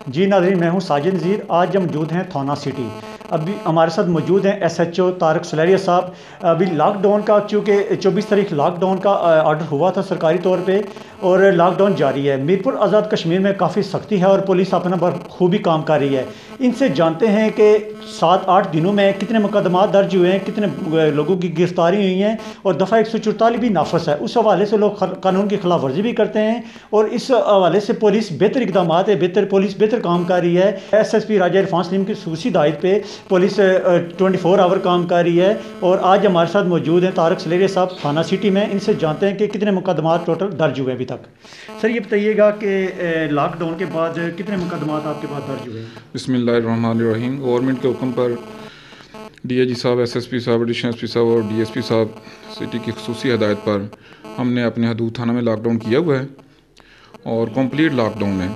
जी नाज़रीन, मैं हूं साजिद नज़ीर। आज हम मौजूद हैं थाना सिटी। अभी हमारे साथ मौजूद हैं SHO तारक सुलेरिया साहब। अभी लॉकडाउन का, चूँकि 24 तारीख लॉकडाउन का ऑर्डर हुआ था सरकारी तौर पे, और लॉकडाउन जारी है। मीरपुर आज़ाद कश्मीर में काफ़ी सख्ती है और पुलिस अपना बखूबी काम कर रही है। इनसे जानते हैं कि 7-8 दिनों में कितने मुकदमात दर्ज हुए हैं, कितने लोगों की गिरफ्तारी हुई हैं, और दफ़ा 144 भी नाफज है। उस हवाले से लोग कानून की खिलाफ वर्जी भी करते हैं, और इस हवाले से पुलिस बेहतर इकदाम है, पुलिस बेहतर काम कर रही है। SSP राजा इरफान सलीम की सूसी हिदायत पे पुलिस 24 आवर काम कर रही है। और आज हमारे साथ मौजूद हैं तारक सुलेरिया साहब थाना सिटी में। इनसे जानते हैं कि कितने मुकदमात टोटल दर्ज हुए अभी तक। सर, ये बताइएगा कि लॉकडाउन के बाद कितने मुकदमात आपके पास दर्ज हुए? बिस्मिल्लाहिर्रहमानिर्रहीम। गवर्नमेंट के हुक्म पर DIG साहब, SSP साहब, एडिशनल SP साहब और DSP साहब सिटी की खसूसी हदायत पर हमने अपने हदूद थाना में लॉकडाउन किया हुआ है, और कंप्लीट लॉकडाउन है।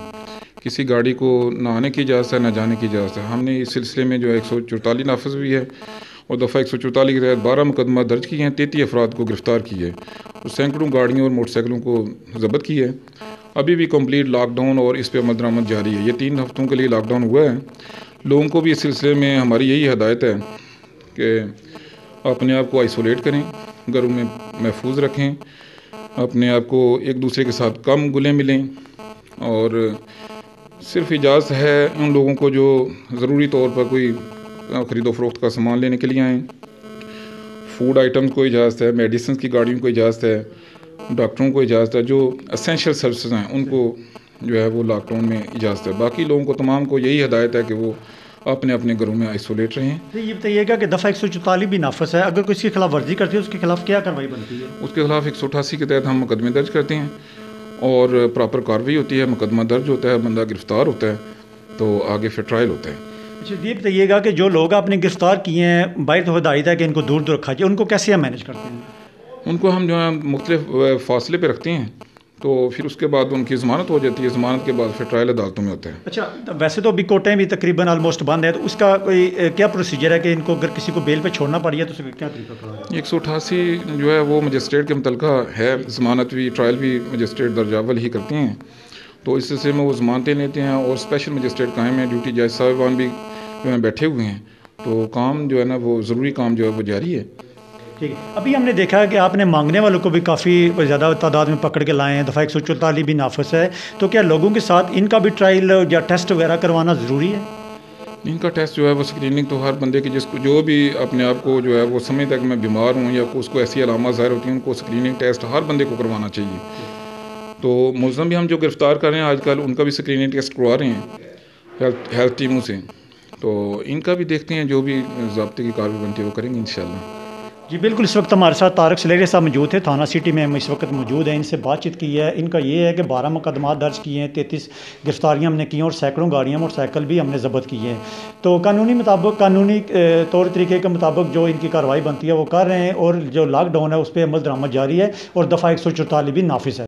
किसी गाड़ी को ना आने की इजाज़त है, ना जाने की इजाज़त है। हमने इस सिलसिले में जो है 144 नाफज भी है, और दफ़ा 144 के तहत 12 मुकदमा दर्ज किए हैं, 33 अफराद को गिरफ़्तार किए और सैकड़ों गाड़ियों और मोटरसाइकिलों को ज़ब्त किया है। अभी भी कंप्लीट लॉकडाउन और इस पर अमल दरामद जारी है। ये 3 हफ्तों के लिए लॉकडाउन हुआ है। लोगों को भी इस सिलसिले में हमारी यही हदायत है कि अपने आप को आइसोलेट करें, घरों में महफूज रखें, अपने आप को एक दूसरे के साथ कम घुले मिलें, और सिर्फ इजाज़त है उन लोगों को जो ज़रूरी तौर पर कोई ख़रीदो फरोख्त का सामान लेने के लिए आएँ। फूड आइटम्स को इजाज़त है, मेडिसिन की गाड़ियों को इजाज़त है, डॉक्टरों को इजाज़त है। जो असेंशियल सर्विसेज हैं उनको जो है वो लॉकडाउन में इजाज़त है। बाकी लोगों को तमाम को यही हदायत है कि वो अपने अपने घरों में आइसोलेट रहें। तो ये बताइएगा कि दफ़ा 144 भी नाफज है, अगर कोई इसकी खिलाफ वर्जी करती है उसके खिलाफ क्या कार्रवाई बनती है? उसके खिलाफ 188 के तहत हम मुकदमे दर्ज करते हैं और प्रॉपर कार्रवाई होती है। मुकदमा दर्ज होता है, बंदा गिरफ़्तार होता है, तो आगे फिर ट्रायल होता है। अच्छा, ये बताइएगा कि जो लोग आपने गिरफ़्तार किए हैं, बाहर तो हिदायत है कि इनको दूर दूर रखा जाए, उनको कैसे हम मैनेज करते हैं? उनको हम जो है मुख्तलिफ फासले पे रखते हैं, तो फिर उसके बाद उनकी ज़मानत हो जाती है। ज़मानत के बाद फिर ट्रायल अदालतों में होता है। अच्छा, तो वैसे तो अभी कोर्टें भी तकरीबन ऑलमोस्ट बंद है, तो उसका कोई क्या प्रोसीजर है कि इनको अगर किसी को बेल पे छोड़ना पड़ जाए तो उसका क्या तरीका है? 188 जो है वो मजिस्ट्रेट के मुतलका है। ज़मानत भी, ट्रायल भी मजिस्ट्रेट दर्जावल ही करते हैं, तो इस सिलसिले में वो ज़मानतें लेते हैं, और स्पेशल मजिस्ट्रेट कायम है, ड्यूटी जज साहिबान भी जो है बैठे हुए हैं, तो काम जो है ना वो ज़रूरी काम जो है वो जारी है। ठीक है। अभी हमने देखा है कि आपने मांगने वालों को भी काफ़ी ज़्यादा तादाद में पकड़ के लाए हैं, दफ़ा 144 भी नाफज है, तो क्या लोगों के साथ इनका भी ट्रायल या टेस्ट वगैरह करवाना ज़रूरी है? इनका टेस्ट जो है वो स्क्रीनिंग तो हर बंदे की, जिसको जो भी अपने आप को जो है वो समझता है कि मैं बीमार हूँ या उसको ऐसी अलामत ज़ाहिर होती हैं, उनको स्क्रीनिंग टेस्ट हर बंदे को करवाना चाहिए। तो मुलज़म भी हम जो गिरफ़्तार कर रहे हैं आजकल, उनका भी स्क्रीनिंग टेस्ट करवा रहे हैं हेल्थ टीमों से, तो इनका भी देखते हैं, जो भी ज़ाब्ते की कार्रवाई बनती है वो करेंगे इंशाल्लाह। जी बिल्कुल। इस वक्त हमारे साथ तारक सुलेरिया साहब मौजूद थे थाना सिटी में। हम इस वक्त मौजूद हैं, इनसे बातचीत की है। इनका ये है कि 12 मुकदमात दर्ज किए हैं, 33 गिरफ्तारियां हमने की हैं, और सैकड़ों गाड़ियां मोटरसाइकिल भी हमने ज़ब्त की हैं। तो कानूनी तौर तरीके के मुताबिक जो इनकी कार्रवाई बनती है वो कर रहे हैं, और जो लॉकडाउन है उस पर अमल दरामद जारी है, और दफ़ा 144 भी नाफिज है।